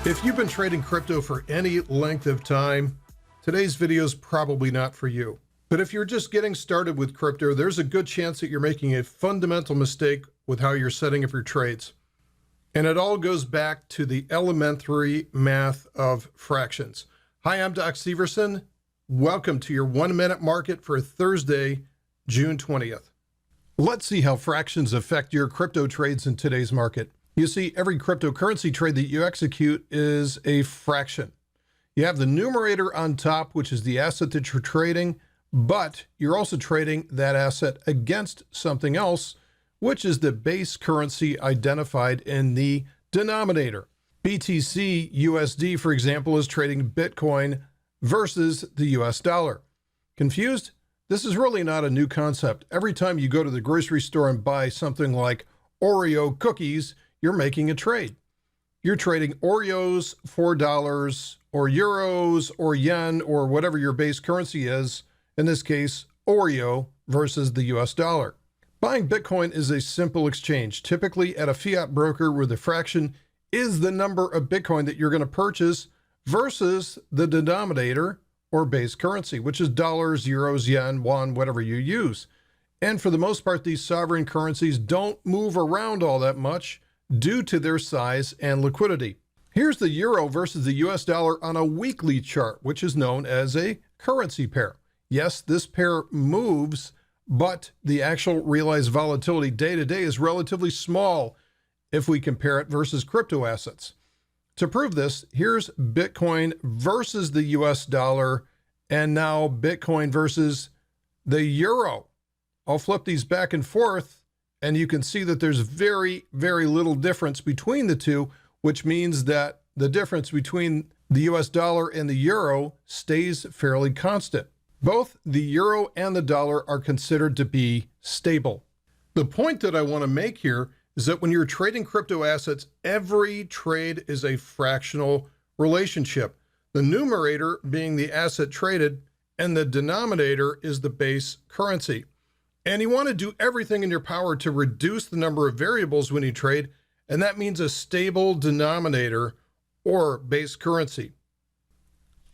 If you've been trading crypto for any length of time, today's video is probably not for you. But if you're just getting started with crypto, there's a good chance that you're making a fundamental mistake with how you're setting up your trades. And it all goes back to the elementary math of fractions. Hi, I'm Doc Severson. Welcome to your 1 minute market for Thursday, June 20th. Let's see how fractions affect your crypto trades in today's market. You see, every cryptocurrency trade that you execute is a fraction. You have the numerator on top, which is the asset that you're trading, but you're also trading that asset against something else, which is the base currency identified in the denominator. BTC USD, for example, is trading Bitcoin versus the US dollar. Confused? This is really not a new concept. Every time you go to the grocery store and buy something like Oreo cookies, you're making a trade. You're trading Oreos for dollars or euros or yen or whatever your base currency is, in this case, Oreo versus the US dollar. Buying Bitcoin is a simple exchange, typically at a fiat broker where the fraction is the number of Bitcoin that you're going to purchase versus the denominator or base currency, which is dollars, euros, yen, won, whatever you use. And for the most part, these sovereign currencies don't move around all that much due to their size and liquidity. Here's the euro versus the US dollar on a weekly chart, which is known as a currency pair. Yes, this pair moves, but the actual realized volatility day to day is relatively small if we compare it versus crypto assets. To prove this, here's Bitcoin versus the US dollar, and now Bitcoin versus the euro. I'll flip these back and forth, and you can see that there's very, very little difference between the two, which means that the difference between the US dollar and the euro stays fairly constant. Both the euro and the dollar are considered to be stable. The point that I want to make here is that when you're trading crypto assets, every trade is a fractional relationship. The numerator being the asset traded, and the denominator is the base currency. And you want to do everything in your power to reduce the number of variables when you trade, and that means a stable denominator or base currency.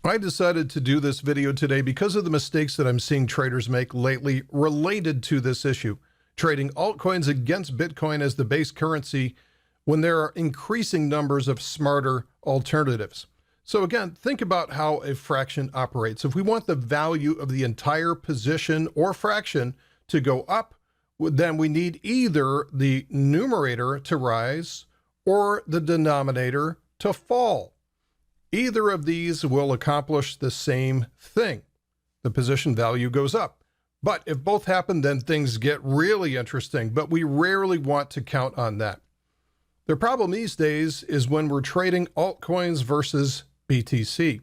I decided to do this video today because of the mistakes that I'm seeing traders make lately related to this issue, trading altcoins against Bitcoin as the base currency when there are increasing numbers of smarter alternatives. So again, think about how a fraction operates. If we want the value of the entire position or fraction to go up, then we need either the numerator to rise or the denominator to fall. Either of these will accomplish the same thing. The position value goes up. But if both happen, then things get really interesting, but we rarely want to count on that. The problem these days is when we're trading altcoins versus BTC.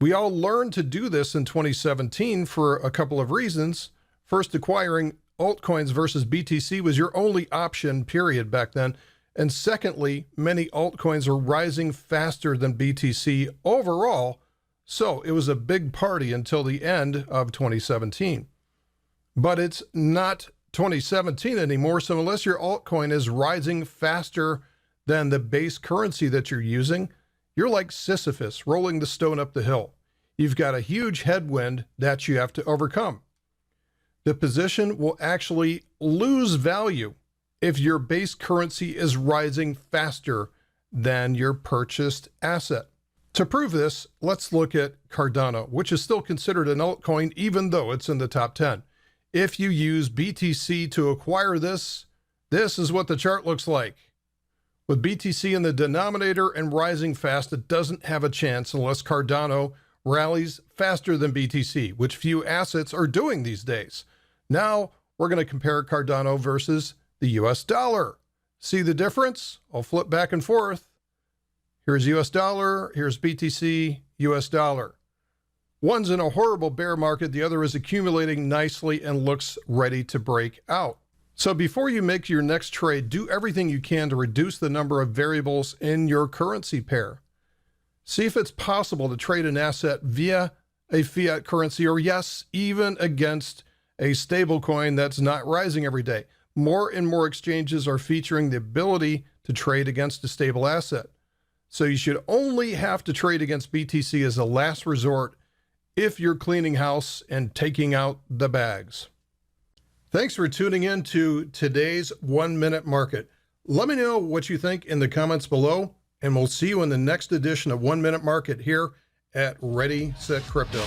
We all learned to do this in 2017 for a couple of reasons. First, acquiring altcoins versus BTC was your only option, period, back then. And secondly, many altcoins are rising faster than BTC overall, so it was a big party until the end of 2017. But it's not 2017 anymore, so unless your altcoin is rising faster than the base currency that you're using, you're like Sisyphus rolling the stone up the hill. You've got a huge headwind that you have to overcome. The position will actually lose value if your base currency is rising faster than your purchased asset. To prove this, let's look at Cardano, which is still considered an altcoin even though it's in the top 10. If you use BTC to acquire this, this is what the chart looks like. With BTC in the denominator and rising fast, it doesn't have a chance unless Cardano rallies faster than BTC, which few assets are doing these days. Now we're going to compare Cardano versus the US dollar. See the difference? I'll flip back and forth. Here's US dollar, here's BTC, US dollar. One's in a horrible bear market, the other is accumulating nicely and looks ready to break out. So before you make your next trade, do everything you can to reduce the number of variables in your currency pair. See if it's possible to trade an asset via a fiat currency, or yes, even against a stable coin that's not rising every day. More and more exchanges are featuring the ability to trade against a stable asset. So you should only have to trade against BTC as a last resort if you're cleaning house and taking out the bags. Thanks for tuning in to today's 1 Minute Market. Let me know what you think in the comments below, and we'll see you in the next edition of 1 Minute Market here at Ready, Set, Crypto.